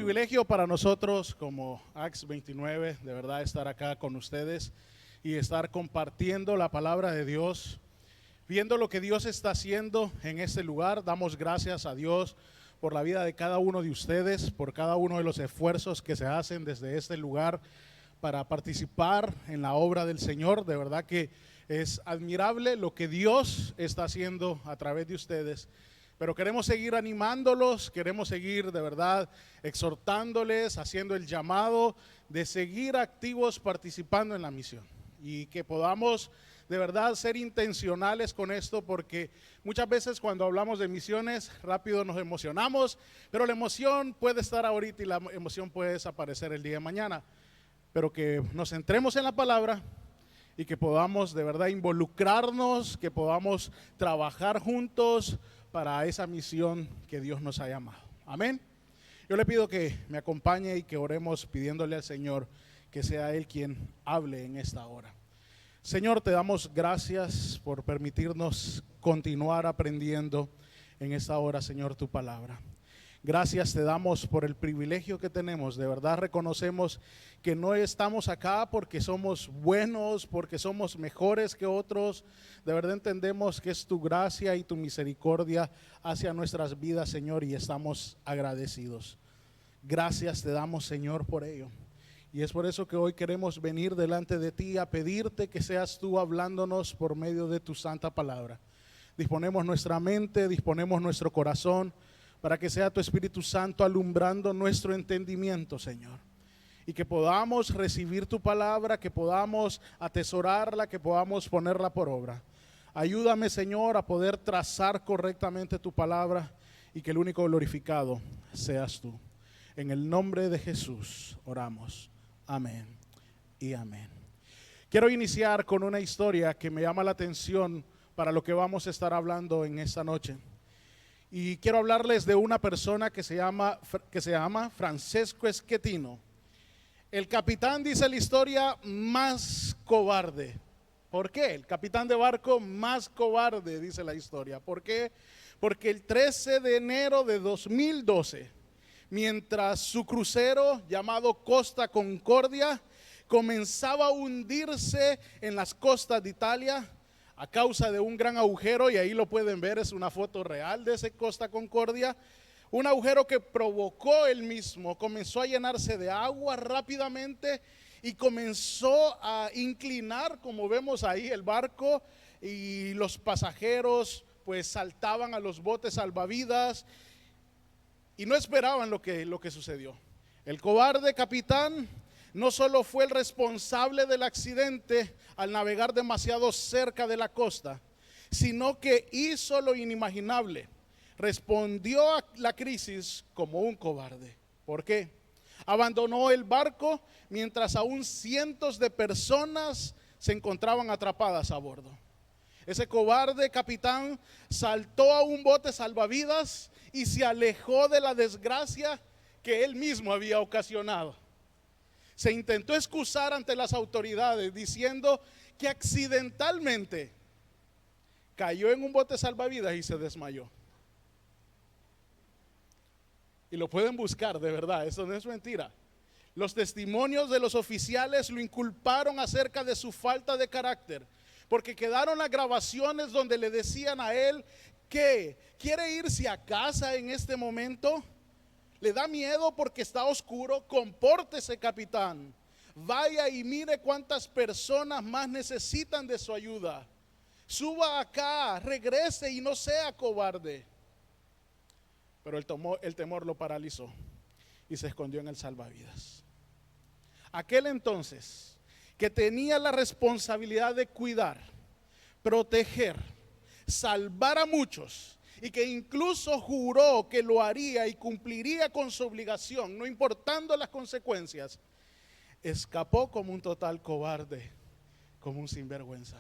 privilegio para nosotros como Acts 29, de verdad estar acá con ustedes y estar compartiendo la palabra de Dios, viendo lo que Dios está haciendo en este lugar. Damos gracias a Dios por la vida de cada uno de ustedes, por cada uno de los esfuerzos que se hacen desde este lugar para participar en la obra del Señor. De verdad que es admirable lo que Dios está haciendo a través de ustedes. Pero queremos seguir animándolos, queremos seguir de verdad exhortándoles, haciendo el llamado de seguir activos participando en la misión. Y que podamos de verdad ser intencionales con esto, porque muchas veces cuando hablamos de misiones rápido nos emocionamos, pero la emoción puede estar ahorita y la emoción puede desaparecer el día de mañana. Pero que nos centremos en la palabra y que podamos de verdad involucrarnos, que podamos trabajar juntos para esa misión que Dios nos ha llamado. Amén. Yo le pido que me acompañe y que oremos pidiéndole al Señor que sea Él quien hable en esta hora. Señor, te damos gracias por permitirnos continuar aprendiendo en esta hora, Señor, tu palabra. Gracias te damos por el privilegio que tenemos. De verdad reconocemos que no estamos acá porque somos buenos, porque somos mejores que otros. De verdad entendemos que es tu gracia y tu misericordia hacia nuestras vidas, Señor, y estamos agradecidos. Gracias te damos, Señor, por ello. Y es por eso que hoy queremos venir delante de ti a pedirte que seas tú hablándonos por medio de tu santa palabra. Disponemos nuestra mente, disponemos nuestro corazón, para que sea tu Espíritu Santo alumbrando nuestro entendimiento, Señor. Y que podamos recibir tu palabra, que podamos atesorarla, que podamos ponerla por obra. Ayúdame, Señor, a poder trazar correctamente tu palabra y que el único glorificado seas tú. En el nombre de Jesús oramos. Amén y amén. Quiero iniciar con una historia que me llama la atención para lo que vamos a estar hablando en esta noche. Y quiero hablarles de una persona que se llama Francesco Schettino. El capitán, dice la historia, más cobarde. ¿Por qué? El capitán de barco más cobarde, dice la historia. ¿Por qué? Porque el 13 de enero de 2012, mientras su crucero llamado Costa Concordia comenzaba a hundirse en las costas de Italia, a causa de un gran agujero, y ahí lo pueden ver, es una foto real de ese Costa Concordia, un agujero que provocó él mismo, comenzó a llenarse de agua rápidamente y comenzó a inclinar, como vemos ahí, el barco, y los pasajeros pues saltaban a los botes salvavidas y no esperaban lo que sucedió. El cobarde capitán no solo fue el responsable del accidente al navegar demasiado cerca de la costa, sino que hizo lo inimaginable. Respondió a la crisis como un cobarde. ¿Por qué? Abandonó el barco mientras aún cientos de personas se encontraban atrapadas a bordo. Ese cobarde capitán saltó a un bote salvavidas y se alejó de la desgracia que él mismo había ocasionado. Se intentó excusar ante las autoridades diciendo que accidentalmente cayó en un bote salvavidas y se desmayó. Y lo pueden buscar, de verdad, eso no es mentira. Los testimonios de los oficiales lo inculparon acerca de su falta de carácter, porque quedaron las grabaciones donde le decían a él que quiere irse a casa en este momento. Le da miedo porque está oscuro. Compórtese, capitán. Vaya y mire cuántas personas más necesitan de su ayuda. Suba acá, regrese y no sea cobarde. Pero el temor lo paralizó y se escondió en el salvavidas. Aquel entonces que tenía la responsabilidad de cuidar, proteger, salvar a muchos, y que incluso juró que lo haría y cumpliría con su obligación, no importando las consecuencias, escapó como un total cobarde, como un sinvergüenza.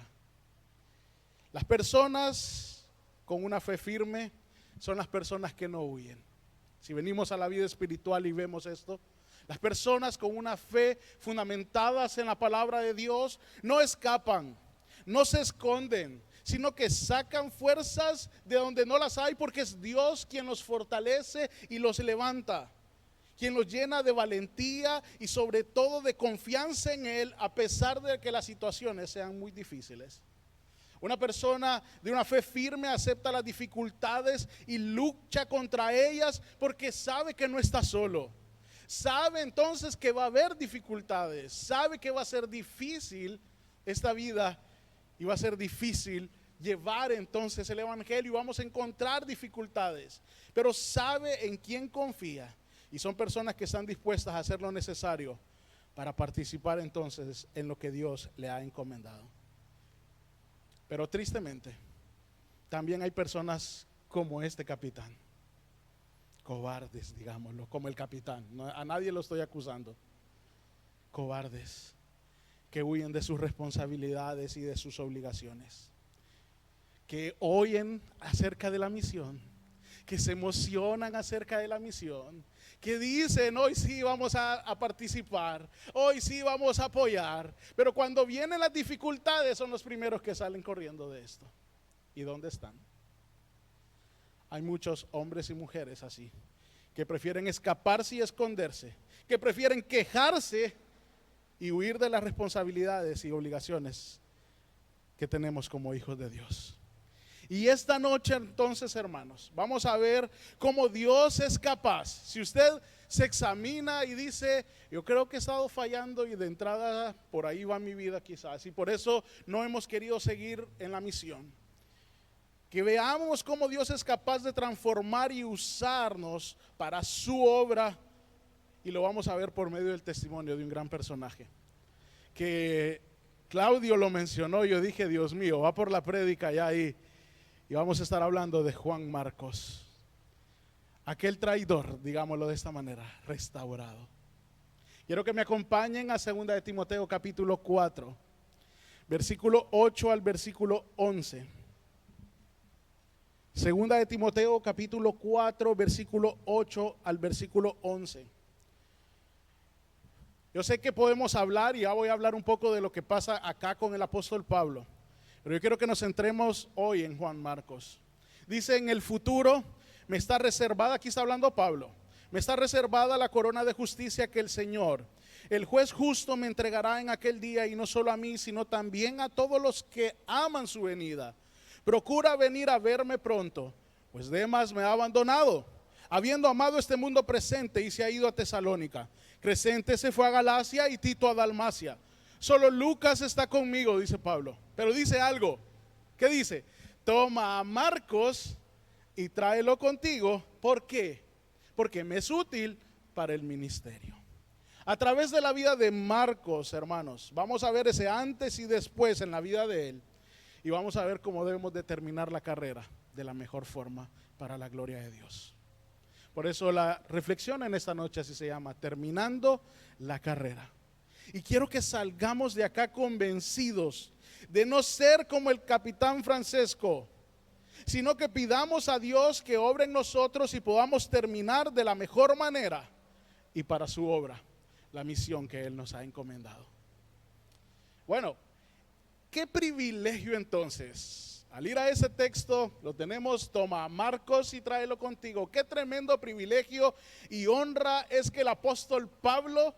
Las personas con una fe firme son las personas que no huyen. Si venimos a la vida espiritual y vemos esto, las personas con una fe fundamentadas en la palabra de Dios no escapan, no se esconden, sino que sacan fuerzas de donde no las hay, porque es Dios quien los fortalece y los levanta. quien los llena de valentía y sobre todo de confianza en Él, a pesar de que las situaciones sean muy difíciles. Una persona de una fe firme acepta las dificultades y lucha contra ellas porque sabe que no está solo. Sabe entonces que va a haber dificultades, sabe que va a ser difícil esta vida y va a ser difícil llevar entonces el evangelio y vamos a encontrar dificultades, pero sabe en quién confía y son personas que están dispuestas a hacer lo necesario para participar entonces en lo que Dios le ha encomendado. Pero tristemente, también hay personas como este capitán, cobardes, digámoslo, como el capitán. No, a nadie lo estoy acusando. Cobardes, que huyen de sus responsabilidades y de sus obligaciones, que oyen acerca de la misión, que se emocionan acerca de la misión, que dicen hoy sí vamos a participar, hoy sí vamos a apoyar, pero cuando vienen las dificultades son los primeros que salen corriendo de esto. ¿Y dónde están? Hay muchos hombres y mujeres así, que prefieren escaparse y esconderse, que prefieren quejarse y huir de las responsabilidades y obligaciones que tenemos como hijos de Dios. Y esta noche entonces, hermanos, vamos a ver cómo Dios es capaz. Si usted se examina y dice, yo creo que he estado fallando y de entrada por ahí va mi vida quizás, y por eso no hemos querido seguir en la misión. Que veamos cómo Dios es capaz de transformar y usarnos para su obra, y lo vamos a ver por medio del testimonio de un gran personaje. Que Claudio lo mencionó, yo dije, Dios mío, va por la prédica ya ahí. Y vamos a estar hablando de Juan Marcos, aquel traidor, digámoslo de esta manera, restaurado. Quiero que me acompañen a 2 de Timoteo capítulo 4, versículo 8 al versículo 11. 2 de Timoteo capítulo 4, versículo 8 al versículo 11. Yo sé que podemos hablar y ya voy a hablar un poco de lo que pasa acá con el apóstol Pablo. Pero yo quiero que nos centremos hoy en Juan Marcos. Dice, en el futuro me está reservada, aquí está hablando Pablo, me está reservada la corona de justicia que el Señor, el juez justo, me entregará en aquel día, y no solo a mí, sino también a todos los que aman su venida. Procura venir a verme pronto, pues Demas me ha abandonado, habiendo amado este mundo presente, y se ha ido a Tesalónica. Crescente se fue a Galacia y Tito a Dalmacia. Solo Lucas está conmigo, dice Pablo. Pero dice algo. ¿Qué dice? Toma a Marcos y tráelo contigo. ¿Por qué? Porque me es útil para el ministerio. A través de la vida de Marcos, hermanos, vamos a ver ese antes y después en la vida de él. Y vamos a ver cómo debemos de terminar la carrera de la mejor forma para la gloria de Dios. Por eso la reflexión en esta noche así se llama, terminando la carrera. Y quiero que salgamos de acá convencidos de no ser como el capitán Francesco, sino que pidamos a Dios que obre en nosotros y podamos terminar de la mejor manera y para su obra, la misión que Él nos ha encomendado. Bueno, qué privilegio entonces. Al ir a ese texto, lo tenemos, toma a Marcos y tráelo contigo. Qué tremendo privilegio y honra es que el apóstol Pablo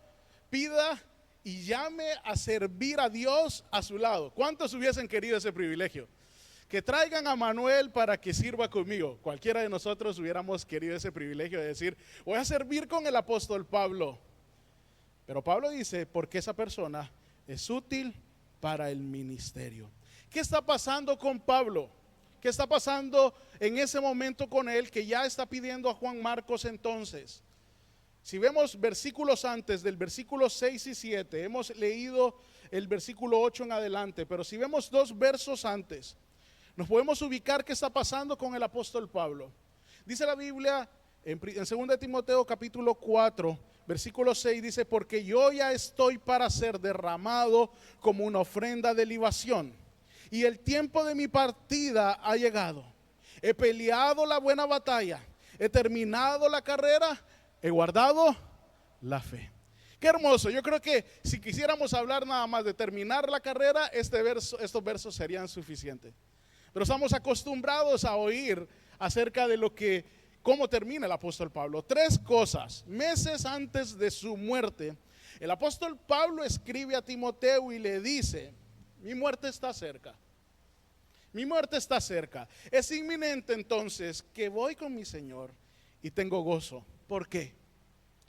pida y llame a servir a Dios a su lado. ¿Cuántos hubiesen querido ese privilegio? Que traigan a Manuel para que sirva conmigo. Cualquiera de nosotros hubiéramos querido ese privilegio de decir, voy a servir con el apóstol Pablo. Pero Pablo dice, porque esa persona es útil para el ministerio. ¿Qué está pasando con Pablo? ¿Qué está pasando en ese momento con él que ya está pidiendo a Juan Marcos entonces? Si vemos versículos antes del versículo 6 y 7, hemos leído el versículo 8 en adelante, pero si vemos 2 versos antes, nos podemos ubicar qué está pasando con el apóstol Pablo. Dice la Biblia en 2 de Timoteo capítulo 4, versículo 6, dice, porque yo ya estoy para ser derramado como una ofrenda de libación, y el tiempo de mi partida ha llegado. He peleado la buena batalla, he terminado la carrera, he guardado la fe. Qué hermoso. Yo creo que si quisiéramos hablar nada más de terminar la carrera, estos versos serían suficientes. Pero estamos acostumbrados a oír acerca de lo que cómo termina el apóstol Pablo. Tres cosas. Meses antes de su muerte, el apóstol Pablo escribe a Timoteo y le dice: mi muerte está cerca. Mi muerte está cerca. Es inminente entonces que voy con mi Señor y tengo gozo. ¿Por qué?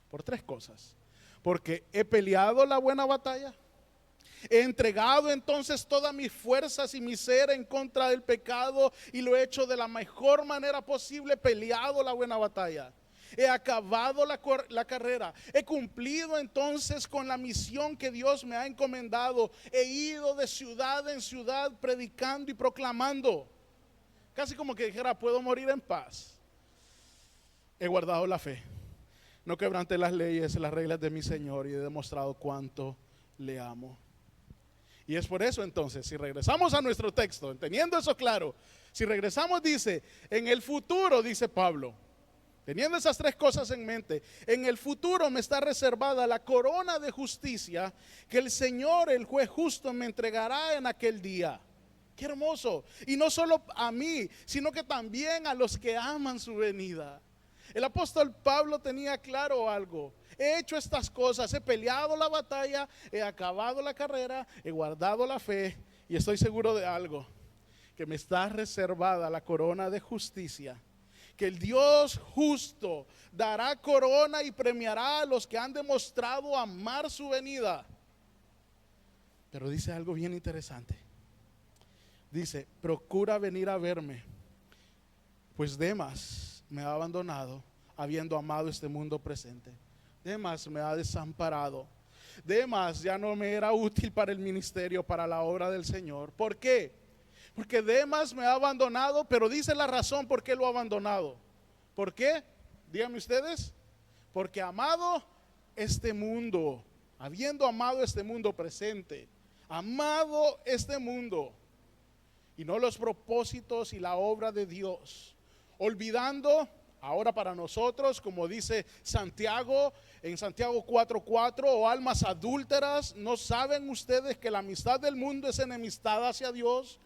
Por tres cosas. Porque he peleado la buena batalla. He entregado entonces todas mis fuerzas y mi ser en contra del pecado y lo he hecho de la mejor manera posible. He peleado la buena batalla. He acabado la carrera. He cumplido entonces con la misión que Dios me ha encomendado. He ido de ciudad en ciudad predicando y proclamando. Casi como que dijera: puedo morir en paz. He guardado la fe. No quebranté las leyes, las reglas de mi Señor, y he demostrado cuánto le amo. Y es por eso entonces, si regresamos a nuestro texto, teniendo eso claro, si regresamos, dice, en el futuro, dice Pablo, teniendo esas tres cosas en mente, en el futuro me está reservada la corona de justicia que el Señor, el juez justo, me entregará en aquel día. Qué hermoso. Y no solo a mí, sino que también a los que aman su venida. El apóstol Pablo tenía claro algo: he hecho estas cosas, he peleado la batalla, he acabado la carrera, he guardado la fe, y estoy seguro de algo, que me está reservada la corona de justicia, que el Dios justo dará corona y premiará a los que han demostrado amar su venida. Pero dice algo bien interesante. Dice: procura venir a verme, pues Demas me ha abandonado, habiendo amado este mundo presente. Demas me ha desamparado. Demas ya no me era útil para el ministerio, para la obra del Señor. ¿Por qué? Porque Demas me ha abandonado, pero dice la razón por qué lo ha abandonado. ¿Por qué? Díganme ustedes. Porque amado este mundo, habiendo amado este mundo presente, amado este mundo, y no los propósitos y la obra de Dios, olvidando ahora para nosotros, como dice Santiago en Santiago 4:4, o almas adúlteras, ¿no saben ustedes que la amistad del mundo es enemistad hacia Dios?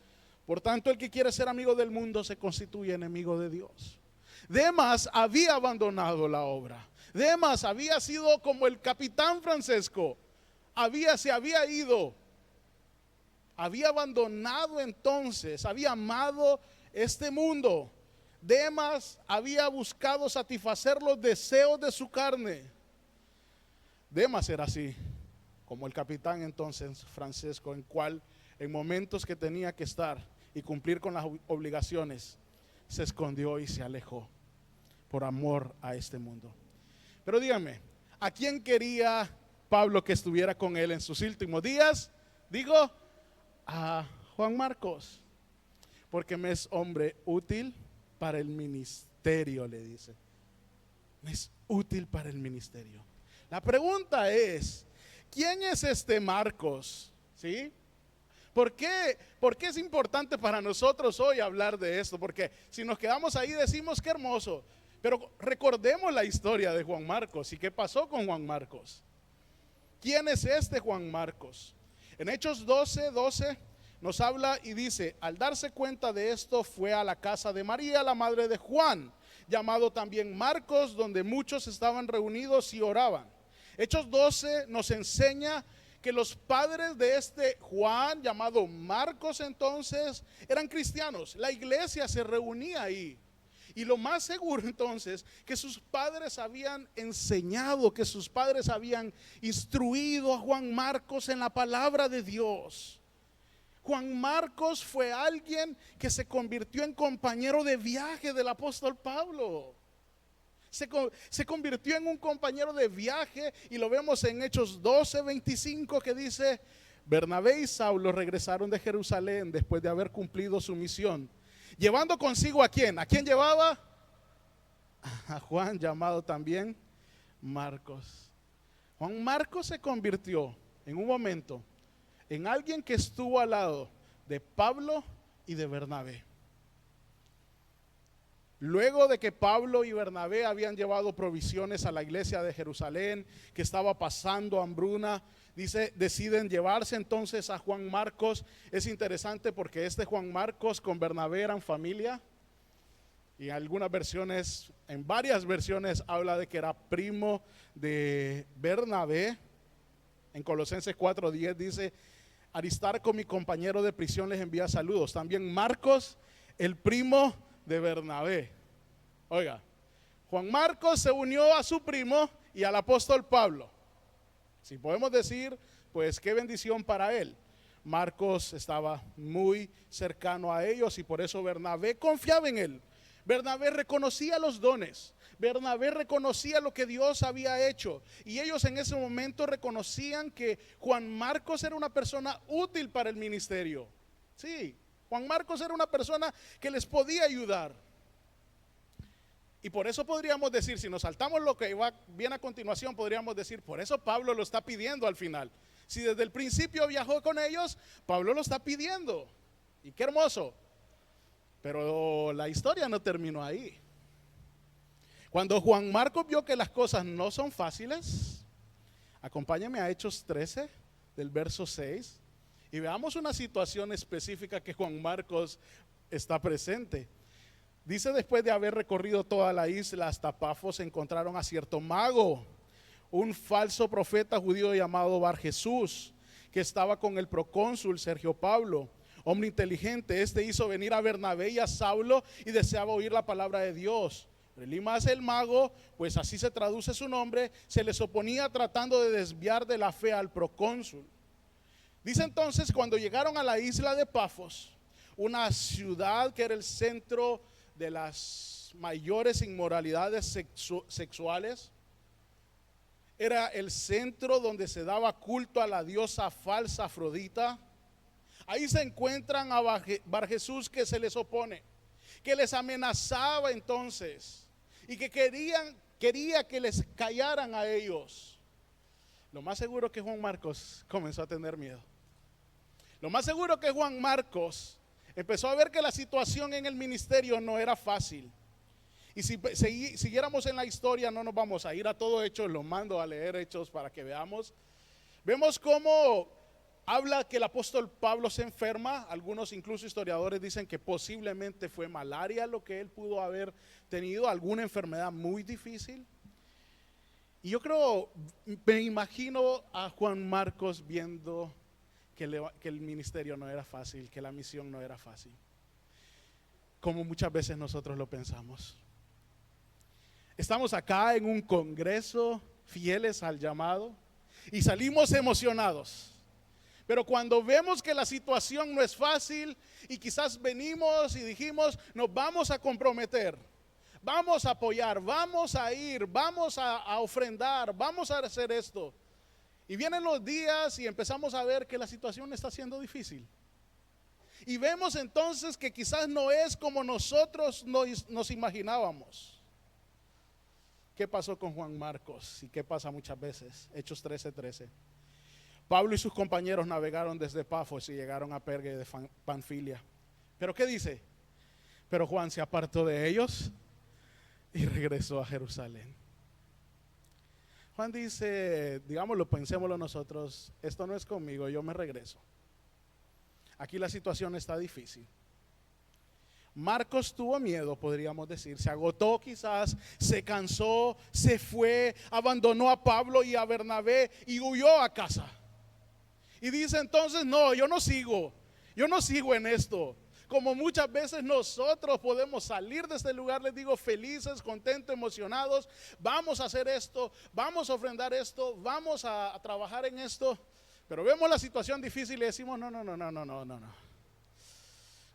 Por tanto, el que quiere ser amigo del mundo se constituye enemigo de Dios. Demas había abandonado la obra. Demas había sido como el capitán Francesco, se había ido, había abandonado entonces, había amado este mundo. Demas había buscado satisfacer los deseos de su carne. Demas era así, como el capitán entonces Francesco, en momentos que tenía que estar y cumplir con las obligaciones, se escondió y se alejó por amor a este mundo. Pero díganme, ¿a quién quería Pablo que estuviera con él en sus últimos días? Digo, a Juan Marcos, porque me es hombre útil para el ministerio, le dice. Me es útil para el ministerio. La pregunta es: ¿quién es este Marcos? ¿Sí? ¿Por qué es importante para nosotros hoy hablar de esto? Porque si nos quedamos ahí decimos qué hermoso, pero recordemos la historia de Juan Marcos y qué pasó con Juan Marcos. ¿Quién es este Juan Marcos? En Hechos 12:12 nos habla y dice: al darse cuenta de esto, fue a la casa de María, la madre de Juan, llamado también Marcos, donde muchos estaban reunidos y oraban. Hechos 12 nos enseña que los padres de este Juan, llamado Marcos entonces, eran cristianos. La iglesia se reunía ahí. Y lo más seguro entonces, que sus padres habían enseñado, que sus padres habían instruido a Juan Marcos en la palabra de Dios. Juan Marcos fue alguien que se convirtió en compañero de viaje del apóstol Pablo. Se convirtió en un compañero de viaje, y lo vemos en Hechos 12:25, que dice: Bernabé y Saulo regresaron de Jerusalén después de haber cumplido su misión, llevando consigo ¿a quién? ¿A quién llevaba? A Juan, llamado también Marcos. Juan Marcos se convirtió en un momento en alguien que estuvo al lado de Pablo y de Bernabé. Luego de que Pablo y Bernabé habían llevado provisiones a la iglesia de Jerusalén, que estaba pasando hambruna, deciden llevarse entonces a Juan Marcos. Es interesante porque este Juan Marcos con Bernabé eran familia. Y en algunas versiones, en varias versiones, habla de que era primo de Bernabé. En Colosenses 4:10 dice: Aristarco, mi compañero de prisión, les envía saludos. También Marcos, el primo de Bernabé. Oiga, Juan Marcos se unió a su primo y al apóstol Pablo. Si podemos decir, pues qué bendición para él. Marcos estaba muy cercano a ellos y por eso Bernabé confiaba en él. Bernabé reconocía los dones. Bernabé reconocía lo que Dios había hecho. Y ellos en ese momento reconocían que Juan Marcos era una persona útil para el ministerio. Sí, Juan Marcos era una persona que les podía ayudar. Y por eso podríamos decir, si nos saltamos lo que viene a continuación, podríamos decir, por eso Pablo lo está pidiendo al final. Si desde el principio viajó con ellos, Pablo lo está pidiendo. Y qué hermoso. Pero la historia no terminó ahí. Cuando Juan Marcos vio que las cosas no son fáciles, acompáñame a Hechos 13, del verso 6, y veamos una situación específica que Juan Marcos está presente. Dice: después de haber recorrido toda la isla hasta Pafos, encontraron a cierto mago, un falso profeta judío llamado Bar Jesús, que estaba con el procónsul Sergio Pablo, hombre inteligente. Este hizo venir a Bernabé y a Saulo y deseaba oír la palabra de Dios. Pero Elimas el mago, pues así se traduce su nombre, se les oponía tratando de desviar de la fe al procónsul. Dice entonces, cuando llegaron a la isla de Pafos, una ciudad que era el centro de las mayores inmoralidades sexuales, era el centro donde se daba culto a la diosa falsa Afrodita. Ahí se encuentran a Bar Jesús, que se les opone, que les amenazaba entonces y que quería que les callaran a ellos. Lo más seguro que Juan Marcos comenzó a tener miedo. Lo más seguro que Juan Marcos empezó a ver que la situación en el ministerio no era fácil. Y si siguiéramos en la historia, no nos vamos a ir a todo Hechos, los mando a leer Hechos para que veamos. Vemos cómo habla que el apóstol Pablo se enferma. Algunos, incluso historiadores, dicen que posiblemente fue malaria lo que él pudo haber tenido, alguna enfermedad muy difícil. Y yo creo, me imagino a Juan Marcos viendo que el ministerio no era fácil, que la misión no era fácil, como muchas veces nosotros lo pensamos. Estamos acá en un congreso, fieles al llamado, y salimos emocionados. Pero cuando vemos que la situación no es fácil y quizás venimos y dijimos, nos vamos a comprometer, vamos a apoyar, vamos a ir, vamos a ofrendar, vamos a hacer esto. Y vienen los días y empezamos a ver que la situación está siendo difícil. Y vemos entonces que quizás no es como nosotros nos imaginábamos. ¿Qué pasó con Juan Marcos? ¿Y qué pasa muchas veces? Hechos 13:13. Pablo y sus compañeros navegaron desde Pafos y llegaron a Perge de Panfilia. ¿Pero qué dice? Pero Juan se apartó de ellos y regresó a Jerusalén. Juan dice, digámoslo, pensémoslo nosotros, esto no es conmigo, yo me regreso. Aquí la situación está difícil. Marcos tuvo miedo, podríamos decir, se agotó quizás, se cansó, se fue, abandonó a Pablo y a Bernabé y huyó a casa. Y dice entonces, no, yo no sigo en esto. Como muchas veces nosotros podemos salir de este lugar, les digo, felices, contentos, emocionados, vamos a hacer esto, vamos a ofrendar esto, vamos a trabajar en esto, pero vemos la situación difícil y decimos, no.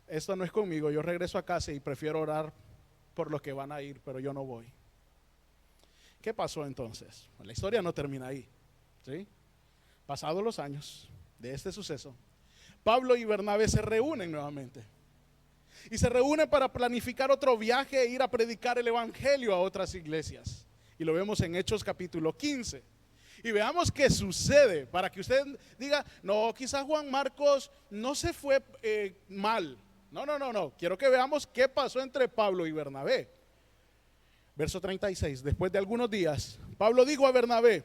Esto no es conmigo, yo regreso a casa y prefiero orar por los que van a ir, pero yo no voy. ¿Qué pasó entonces? Pues la historia no termina ahí, ¿sí? Pasados los años de este suceso, Pablo y Bernabé se reúnen nuevamente. Y se reúnen para planificar otro viaje e ir a predicar el evangelio a otras iglesias. Y lo vemos en Hechos capítulo 15. Y veamos qué sucede, para que usted diga, no, quizás Juan Marcos no se fue mal. No. Quiero que veamos qué pasó entre Pablo y Bernabé. Verso 36. Después de algunos días, Pablo dijo a Bernabé,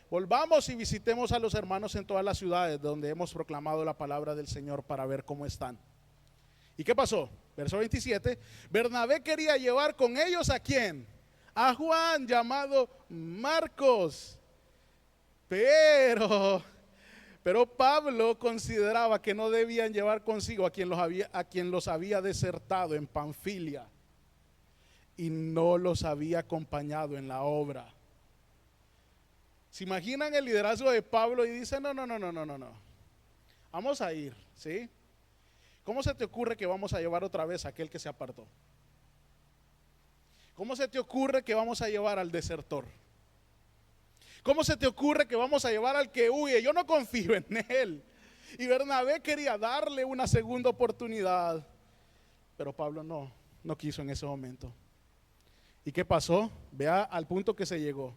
volvamos y visitemos a los hermanos en todas las ciudades donde hemos proclamado la palabra del Señor para ver cómo están. ¿Y qué pasó? Verso 27, Bernabé quería llevar con ellos ¿a quién? A Juan, llamado Marcos. Pero Pablo consideraba que no debían llevar consigo a quien los había desertado en Panfilia y no los había acompañado en la obra. ¿Se imaginan el liderazgo de Pablo? Y dice, no, vamos a ir, ¿sí? ¿Cómo se te ocurre que vamos a llevar otra vez a aquel que se apartó? ¿Cómo se te ocurre que vamos a llevar al desertor? ¿Cómo se te ocurre que vamos a llevar al que huye? Yo no confío en él. Y Bernabé quería darle una segunda oportunidad, pero Pablo no quiso en ese momento. ¿Y qué pasó? Vea al punto que se llegó.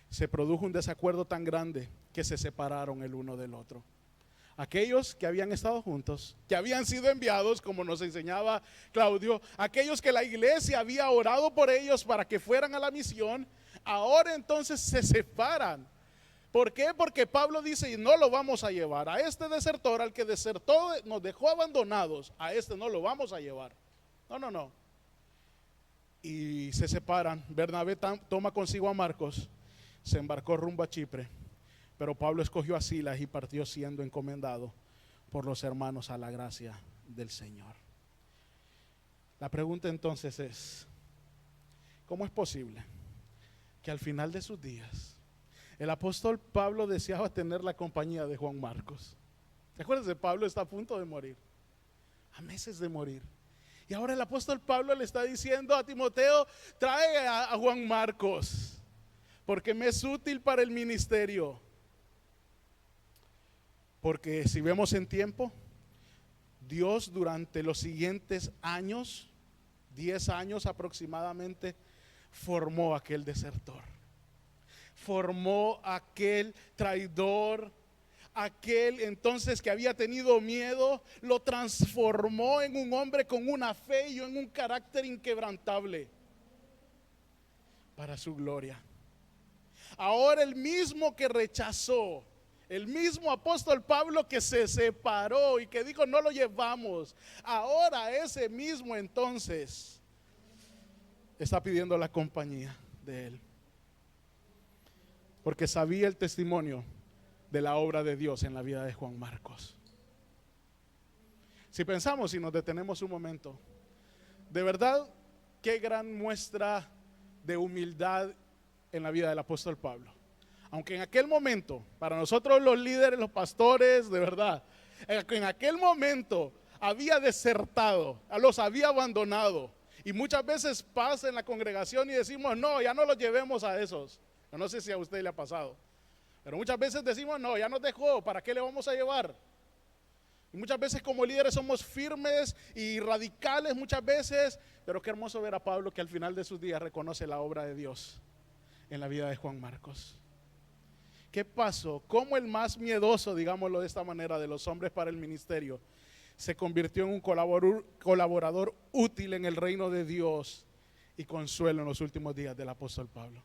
Se produjo un desacuerdo tan grande que se separaron el uno del otro. Aquellos que habían estado juntos, que habían sido enviados, como nos enseñaba Claudio, aquellos que la iglesia había orado por ellos para que fueran a la misión, ahora entonces se separan. ¿Por qué? Porque Pablo dice, y no lo vamos a llevar. A este desertor, al que desertó, nos dejó abandonados, a este no lo vamos a llevar. No. Y se separan. Bernabé toma consigo a Marcos, se embarcó rumbo a Chipre. Pero Pablo escogió a Silas y partió siendo encomendado por los hermanos a la gracia del Señor. La pregunta entonces es, ¿cómo es posible que al final de sus días el apóstol Pablo deseaba tener la compañía de Juan Marcos? ¿Te acuerdas de Pablo? Está a punto de morir, a meses de morir. Y ahora el apóstol Pablo le está diciendo a Timoteo, trae a Juan Marcos, porque me es útil para el ministerio. Porque si vemos en tiempo, Dios durante los siguientes años, 10 años aproximadamente, formó aquel desertor, formó aquel traidor, aquel entonces que había tenido miedo, lo transformó en un hombre con una fe y en un carácter inquebrantable para su gloria. Ahora el mismo que rechazó, el mismo apóstol Pablo que se separó y que dijo no lo llevamos, ahora ese mismo entonces está pidiendo la compañía de él, porque sabía el testimonio de la obra de Dios en la vida de Juan Marcos. Si pensamos y nos detenemos un momento, de verdad qué gran muestra de humildad en la vida del apóstol Pablo. Aunque en aquel momento, para nosotros los líderes, los pastores, de verdad, en aquel momento había desertado, los había abandonado. Y muchas veces pasa en la congregación y decimos, no, ya no los llevemos a esos. Yo no sé si a usted le ha pasado, pero muchas veces decimos, no, ya nos dejó, ¿para qué le vamos a llevar? Y muchas veces como líderes somos firmes y radicales muchas veces, pero qué hermoso ver a Pablo que al final de sus días reconoce la obra de Dios en la vida de Juan Marcos. ¿Qué pasó? ¿Cómo el más miedoso, digámoslo de esta manera, de los hombres para el ministerio se convirtió en un colaborador útil en el reino de Dios y consuelo en los últimos días del apóstol Pablo?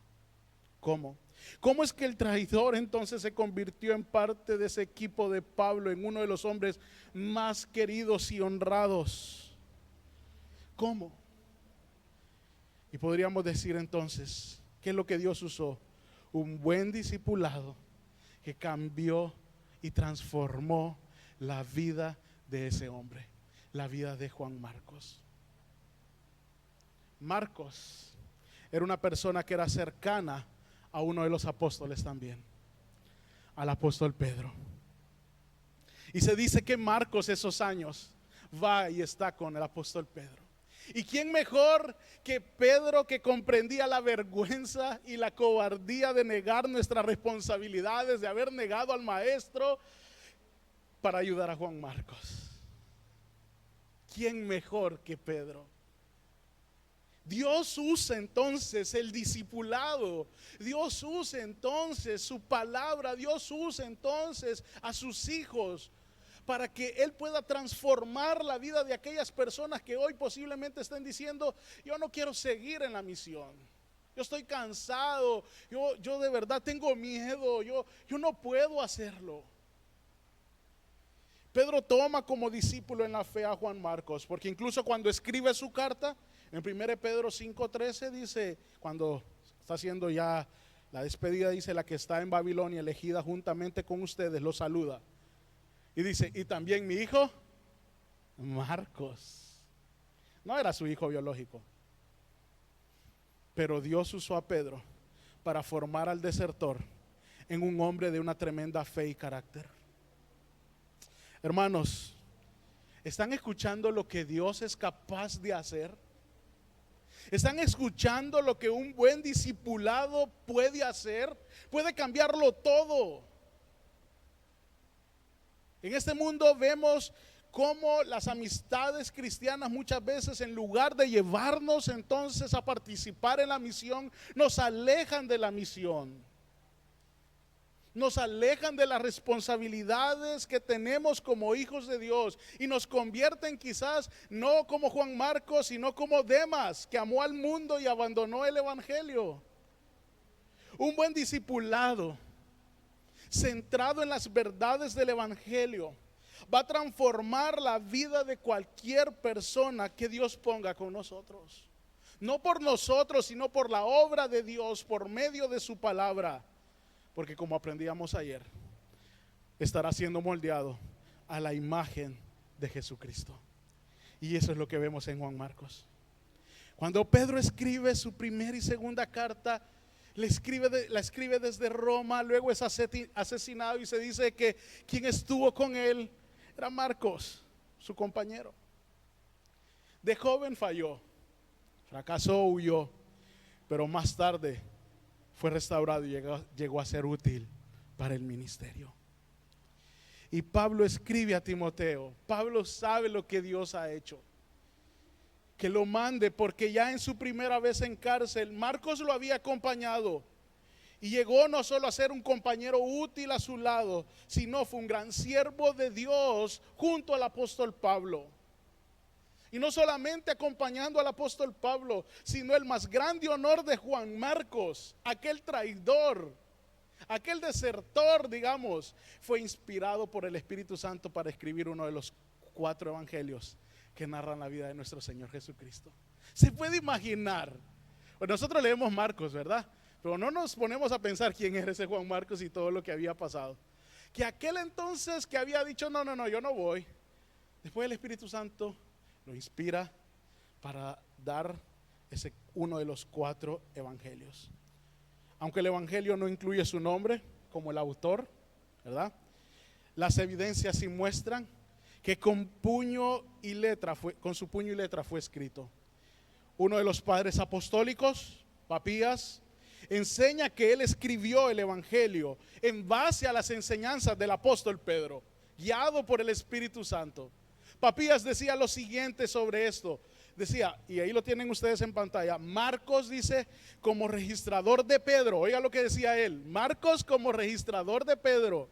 ¿Cómo? ¿Cómo es que el traidor entonces se convirtió en parte de ese equipo de Pablo, en uno de los hombres más queridos y honrados? ¿Cómo? Y podríamos decir entonces, ¿qué es lo que Dios usó? Un buen discipulado que cambió y transformó la vida de ese hombre, la vida de Juan Marcos. Marcos era una persona que era cercana a uno de los apóstoles también, al apóstol Pedro. Y se dice que Marcos esos años va y está con el apóstol Pedro. ¿Y quién mejor que Pedro, que comprendía la vergüenza y la cobardía de negar nuestras responsabilidades, de haber negado al maestro, para ayudar a Juan Marcos? ¿Quién mejor que Pedro? Dios usa entonces el discipulado, Dios usa entonces su palabra, Dios usa entonces a sus hijos para que Él pueda transformar la vida de aquellas personas que hoy posiblemente estén diciendo, yo no quiero seguir en la misión, yo estoy cansado, yo de verdad tengo miedo, yo no puedo hacerlo. Pedro toma como discípulo en la fe a Juan Marcos, porque incluso cuando escribe su carta, en 1 Pedro 5:13 dice, cuando está haciendo ya la despedida, dice: la que está en Babilonia, elegida juntamente con ustedes, lo saluda. Y dice: y también mi hijo Marcos. No era su hijo biológico, pero Dios usó a Pedro para formar al desertor en un hombre de una tremenda fe y carácter. Hermanos, ¿están escuchando lo que Dios es capaz de hacer? ¿Están escuchando lo que un buen discipulado puede hacer? Puede cambiarlo todo. En este mundo vemos cómo las amistades cristianas muchas veces, en lugar de llevarnos entonces a participar en la misión, nos alejan de la misión. Nos alejan de las responsabilidades que tenemos como hijos de Dios y nos convierten quizás no como Juan Marcos, sino como Demas, que amó al mundo y abandonó el evangelio. Un buen discipulado centrado en las verdades del evangelio va a transformar la vida de cualquier persona que Dios ponga con nosotros. No por nosotros, sino por la obra de Dios, por medio de su palabra. Porque como aprendíamos ayer, estará siendo moldeado a la imagen de Jesucristo. Y eso es lo que vemos en Juan Marcos. Cuando Pedro escribe su primera y segunda carta, la escribe desde Roma, luego es asesinado y se dice que quien estuvo con él era Marcos, su compañero. De joven falló, fracasó, huyó, pero más tarde fue restaurado y llegó a ser útil para el ministerio. Y Pablo escribe a Timoteo. Pablo sabe lo que Dios ha hecho, que lo mande, porque ya en su primera vez en cárcel, Marcos lo había acompañado y llegó no solo a ser un compañero útil a su lado, sino fue un gran siervo de Dios junto al apóstol Pablo. Y no solamente acompañando al apóstol Pablo, sino el más grande honor de Juan Marcos, aquel traidor, aquel desertor, digamos, fue inspirado por el Espíritu Santo para escribir uno de los 4 evangelios que narran la vida de nuestro Señor Jesucristo. Se puede imaginar, pues nosotros leemos Marcos, ¿verdad? Pero no nos ponemos a pensar quién era ese Juan Marcos y todo lo que había pasado. Que aquel entonces que había dicho, no, yo no voy, después el Espíritu Santo lo inspira para dar uno de los 4 evangelios. Aunque el evangelio no incluye su nombre como el autor, ¿verdad? Las evidencias sí muestran que con su puño y letra fue escrito. Uno de los padres apostólicos, Papías, enseña que él escribió el evangelio en base a las enseñanzas del apóstol Pedro, guiado por el Espíritu Santo. Papías decía lo siguiente sobre esto. Decía, y ahí lo tienen ustedes en pantalla, Marcos dice, como registrador de Pedro, oiga lo que decía él, Marcos como registrador de Pedro,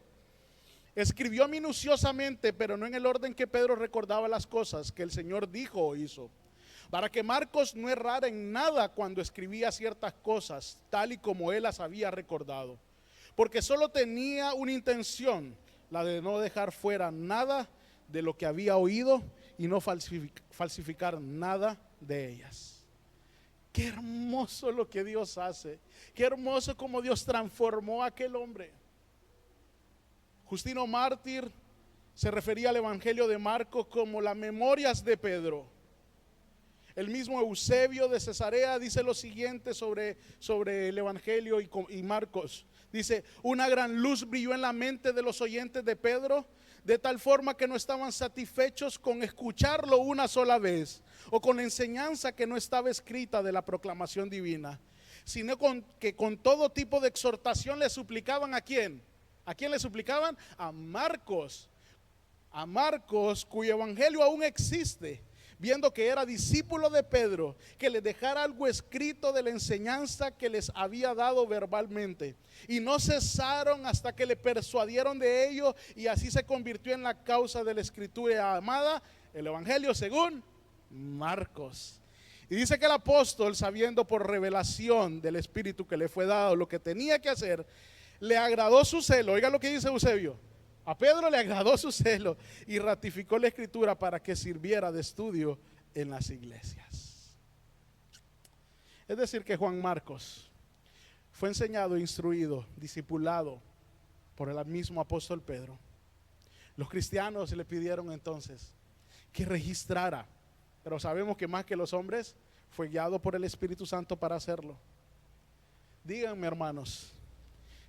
escribió minuciosamente, pero no en el orden que Pedro recordaba las cosas que el Señor dijo o hizo, para que Marcos no errara en nada cuando escribía ciertas cosas, tal y como él las había recordado, porque solo tenía una intención, la de no dejar fuera nada de lo que había oído y no falsificar nada de ellas. Qué hermoso lo que Dios hace, qué hermoso como Dios transformó a aquel hombre. Justino Mártir se refería al evangelio de Marcos como las memorias de Pedro. El mismo Eusebio de Cesarea dice lo siguiente sobre el evangelio y Marcos. Dice, una gran luz brilló en la mente de los oyentes de Pedro, de tal forma que no estaban satisfechos con escucharlo una sola vez, o con la enseñanza que no estaba escrita de la proclamación divina, sino que con todo tipo de exhortación le suplicaban ¿a quién? ¿A quién le suplicaban? A Marcos, cuyo evangelio aún existe, viendo que era discípulo de Pedro, que les dejara algo escrito de la enseñanza que les había dado verbalmente. Y no cesaron hasta que le persuadieron de ello, y así se convirtió en la causa de la escritura llamada el evangelio según Marcos. Y dice que el apóstol, sabiendo por revelación del Espíritu que le fue dado lo que tenía que hacer, le agradó su celo. Oiga lo que dice Eusebio. A Pedro le agradó su celo y ratificó la escritura para que sirviera de estudio en las iglesias. Es decir, que Juan Marcos fue enseñado, instruido, discipulado por el mismo apóstol Pedro. Los cristianos le pidieron entonces que registrara, pero sabemos que más que los hombres, fue guiado por el Espíritu Santo para hacerlo. Díganme, hermanos,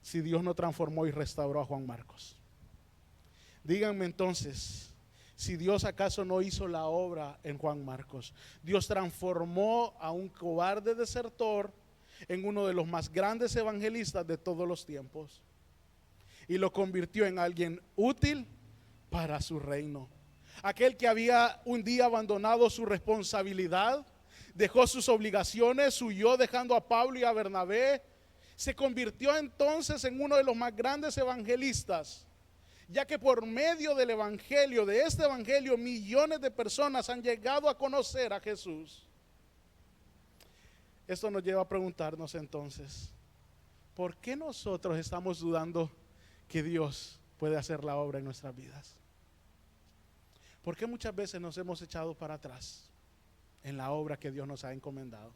si Dios no transformó y restauró a Juan Marcos. Díganme entonces, si Dios acaso no hizo la obra en Juan Marcos. Dios transformó a un cobarde desertor en uno de los más grandes evangelistas de todos los tiempos y lo convirtió en alguien útil para su reino. Aquel que había un día abandonado su responsabilidad, dejó sus obligaciones, huyó dejando a Pablo y a Bernabé, se convirtió entonces en uno de los más grandes evangelistas, ya que por medio del evangelio, de este evangelio, millones de personas han llegado a conocer a Jesús. Esto nos lleva a preguntarnos entonces, ¿por qué nosotros estamos dudando que Dios puede hacer la obra en nuestras vidas? ¿Por qué muchas veces nos hemos echado para atrás en la obra que Dios nos ha encomendado?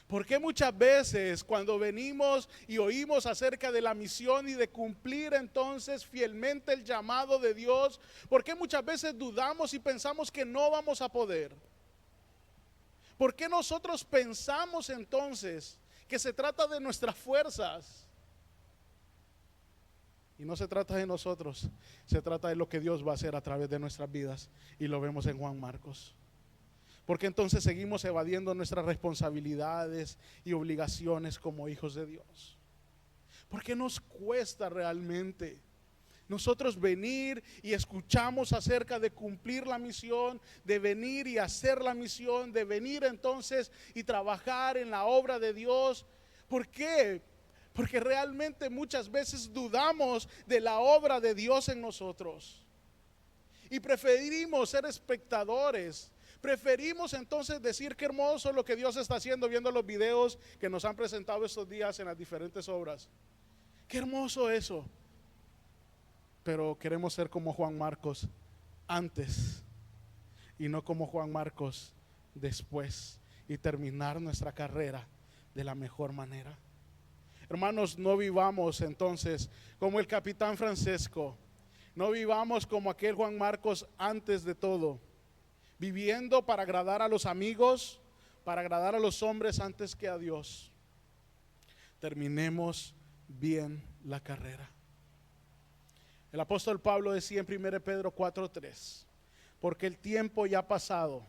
¿Por qué muchas veces cuando venimos y oímos acerca de la misión y de cumplir entonces fielmente el llamado de Dios, por qué muchas veces dudamos y pensamos que no vamos a poder? ¿Por qué nosotros pensamos entonces que se trata de nuestras fuerzas? Y no se trata de nosotros, se trata de lo que Dios va a hacer a través de nuestras vidas, y lo vemos en Juan Marcos. Porque entonces seguimos evadiendo nuestras responsabilidades y obligaciones como hijos de Dios. Porque nos cuesta realmente nosotros venir y escuchamos acerca de cumplir la misión, de venir y hacer la misión, de venir entonces y trabajar en la obra de Dios. ¿Por qué? Porque realmente muchas veces dudamos de la obra de Dios en nosotros y preferimos ser espectadores. Preferimos entonces decir qué hermoso lo que Dios está haciendo, viendo los videos que nos han presentado estos días en las diferentes obras. Qué hermoso eso. Pero queremos ser como Juan Marcos antes y no como Juan Marcos después, y terminar nuestra carrera de la mejor manera. Hermanos, no vivamos entonces como el capitán Francesco, no vivamos como aquel Juan Marcos antes de todo, viviendo para agradar a los amigos, para agradar a los hombres antes que a Dios. Terminemos bien la carrera. El apóstol Pablo decía en 1 Pedro 4:3, porque el tiempo ya pasado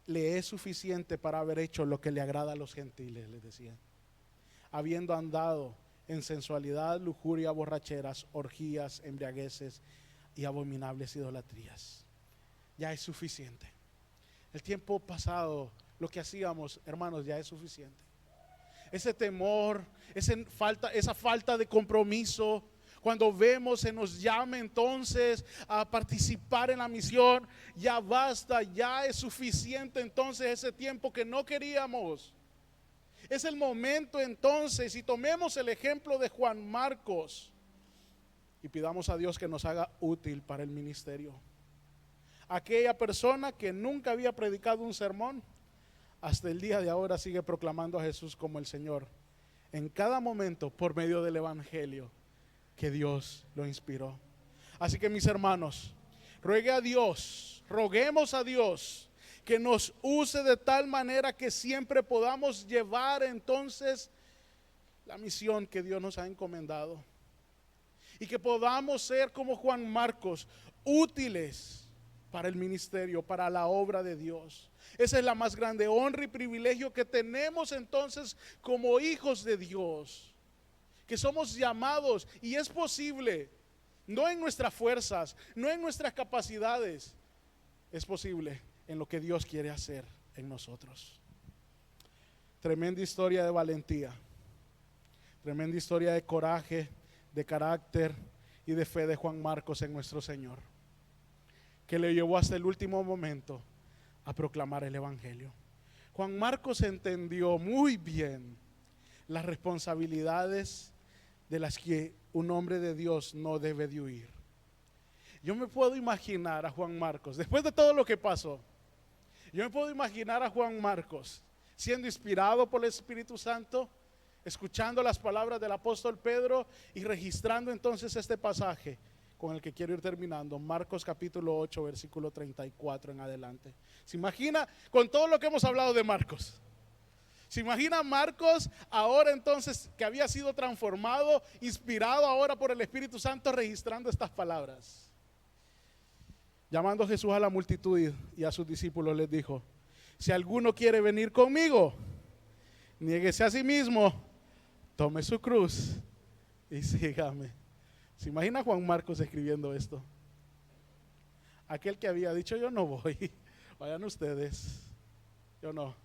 le es suficiente para haber hecho lo que le agrada a los gentiles, les decía, habiendo andado en sensualidad, lujuria, borracheras, orgías, embriagueces y abominables idolatrías. Ya es suficiente. El tiempo pasado, lo que hacíamos, hermanos, ya es suficiente. Ese temor, esa falta de compromiso, cuando vemos se nos llama entonces a participar en la misión, ya basta, ya es suficiente entonces ese tiempo que no queríamos. Es el momento entonces, y tomemos el ejemplo de Juan Marcos y pidamos a Dios que nos haga útil para el ministerio. Aquella persona que nunca había predicado un sermón, hasta el día de ahora sigue proclamando a Jesús como el Señor, en cada momento por medio del evangelio que Dios lo inspiró. Así que mis hermanos, roguemos a Dios que nos use de tal manera que siempre podamos llevar entonces la misión que Dios nos ha encomendado, y que podamos ser como Juan Marcos, útiles para el ministerio, para la obra de Dios. Esa es la más grande honra y privilegio que tenemos entonces como hijos de Dios, que somos llamados, y es posible, no en nuestras fuerzas, no en nuestras capacidades, es posible en lo que Dios quiere hacer en nosotros. Tremenda historia de valentía, tremenda historia de coraje, de carácter y de fe de Juan Marcos en nuestro Señor, que le llevó hasta el último momento a proclamar el evangelio. Juan Marcos entendió muy bien las responsabilidades de las que un hombre de Dios no debe de huir. Yo me puedo imaginar a Juan Marcos, después de todo lo que pasó, yo me puedo imaginar a Juan Marcos siendo inspirado por el Espíritu Santo, escuchando las palabras del apóstol Pedro y registrando entonces este pasaje con el que quiero ir terminando, Marcos capítulo 8, versículo 34 en adelante. ¿Se imagina con todo lo que hemos hablado de Marcos? ¿Se imagina Marcos ahora entonces que había sido transformado, inspirado ahora por el Espíritu Santo, registrando estas palabras? Llamando Jesús a la multitud y a sus discípulos les dijo: si alguno quiere venir conmigo, niéguese a sí mismo, tome su cruz y sígame. ¿Se imagina Juan Marcos escribiendo esto? Aquel que había dicho: yo no voy, vayan ustedes, yo no.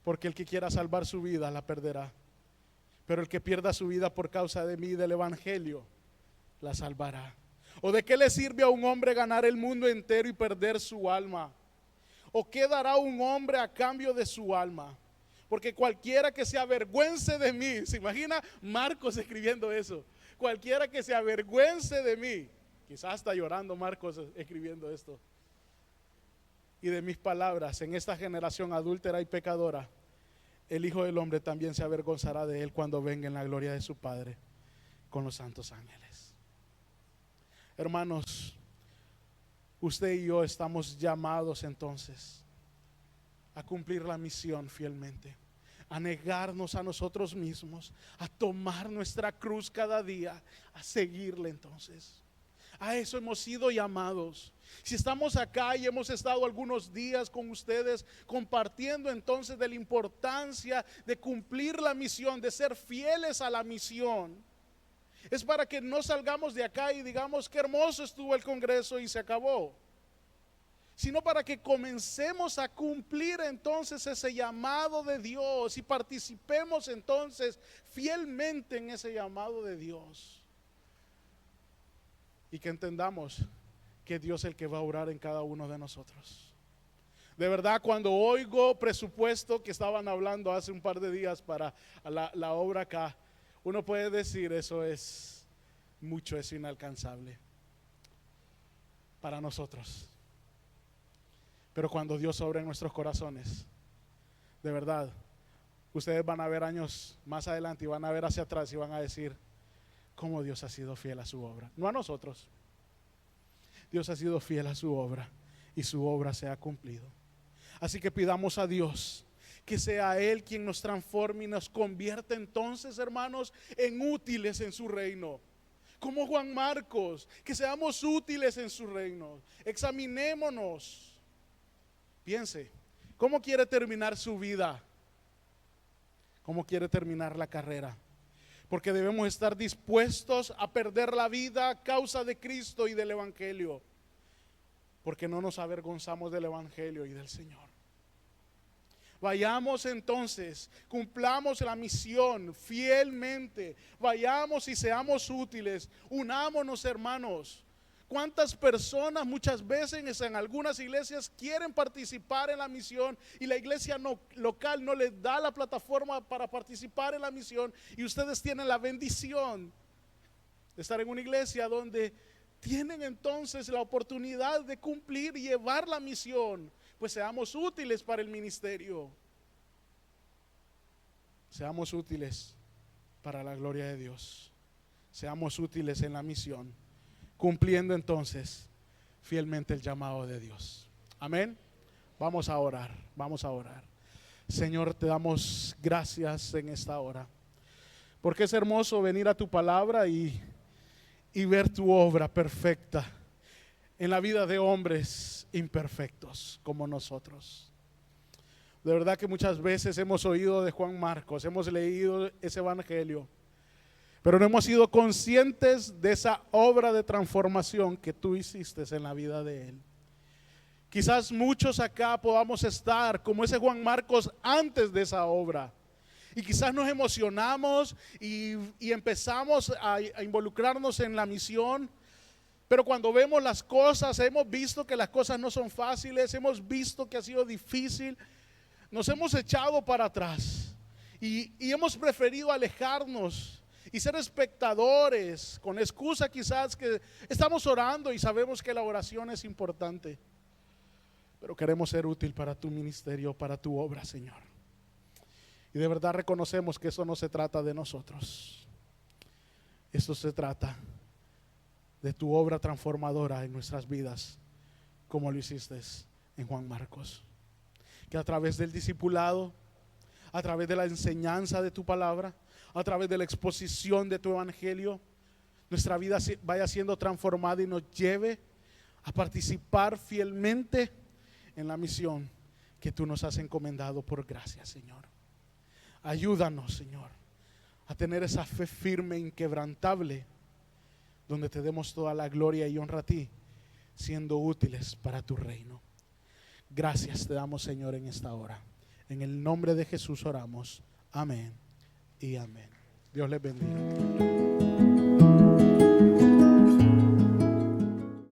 Porque el que quiera salvar su vida la perderá, pero el que pierda su vida por causa de mí y del evangelio la salvará. ¿O de qué le sirve a un hombre ganar el mundo entero y perder su alma? ¿O qué dará un hombre a cambio de su alma? Porque cualquiera que se avergüence de mí, ¿se imagina Marcos escribiendo eso? Cualquiera que se avergüence de mí, quizás está llorando Marcos escribiendo esto, y de mis palabras en esta generación adúltera y pecadora, el Hijo del Hombre también se avergonzará de él cuando venga en la gloria de su Padre con los santos ángeles. Hermanos, usted y yo estamos llamados entonces a cumplir la misión fielmente, a negarnos a nosotros mismos, a tomar nuestra cruz cada día, a seguirle entonces. A eso hemos sido llamados. Si estamos acá y hemos estado algunos días con ustedes compartiendo entonces de la importancia de cumplir la misión, de ser fieles a la misión, es para que no salgamos de acá y digamos qué hermoso estuvo el congreso y se acabó, sino para que comencemos a cumplir entonces ese llamado de Dios y participemos entonces fielmente en ese llamado de Dios, y que entendamos que Dios es el que va a orar en cada uno de nosotros. De verdad, cuando oigo presupuesto que estaban hablando hace un par de días para la obra acá, uno puede decir eso es mucho, es inalcanzable para nosotros. Pero cuando Dios obra en nuestros corazones, de verdad, ustedes van a ver años más adelante y van a ver hacia atrás y van a decir cómo Dios ha sido fiel a su obra. No a nosotros. Dios ha sido fiel a su obra y su obra se ha cumplido. Así que pidamos a Dios que sea Él quien nos transforme y nos convierta entonces, hermanos, en útiles en su reino. Como Juan Marcos, que seamos útiles en su reino. Examinémonos. Piense, ¿cómo quiere terminar su vida? ¿Cómo quiere terminar la carrera? Porque debemos estar dispuestos a perder la vida a causa de Cristo y del evangelio, porque no nos avergonzamos del evangelio y del Señor. Vayamos entonces, cumplamos la misión fielmente, vayamos y seamos útiles, unámonos, hermanos. ¿Cuántas personas muchas veces en algunas iglesias quieren participar en la misión y la iglesia local no les da la plataforma para participar en la misión, y ustedes tienen la bendición de estar en una iglesia donde tienen entonces la oportunidad de cumplir y llevar la misión? Pues seamos útiles para el ministerio, seamos útiles para la gloria de Dios, seamos útiles en la misión, cumpliendo entonces fielmente el llamado de Dios. Amén. Vamos a orar, vamos a orar. Señor, te damos gracias en esta hora, porque es hermoso venir a tu palabra y ver tu obra perfecta en la vida de hombres imperfectos como nosotros. De verdad que muchas veces hemos oído de Juan Marcos, hemos leído ese evangelio, pero no hemos sido conscientes de esa obra de transformación que tú hiciste en la vida de él. Quizás muchos acá podamos estar como ese Juan Marcos antes de esa obra, y quizás nos emocionamos y empezamos a involucrarnos en la misión. Pero cuando vemos las cosas, hemos visto que las cosas no son fáciles, hemos visto que ha sido difícil, nos hemos echado para atrás y hemos preferido alejarnos y ser espectadores con excusa quizás que estamos orando y sabemos que la oración es importante, pero queremos ser útil para tu ministerio, para tu obra, Señor. Y de verdad reconocemos que eso no se trata de nosotros. Esto se trata de tu obra transformadora en nuestras vidas, como lo hiciste en Juan Marcos. Que a través del discipulado, a través de la enseñanza de tu palabra, a través de la exposición de tu evangelio, nuestra vida vaya siendo transformada y nos lleve a participar fielmente en la misión que tú nos has encomendado por gracia, Señor. Ayúdanos, Señor, a tener esa fe firme, inquebrantable, donde te demos toda la gloria y honra a ti, siendo útiles para tu reino. Gracias te damos, Señor, en esta hora. En el nombre de Jesús oramos. Amén y amén. Dios les bendiga.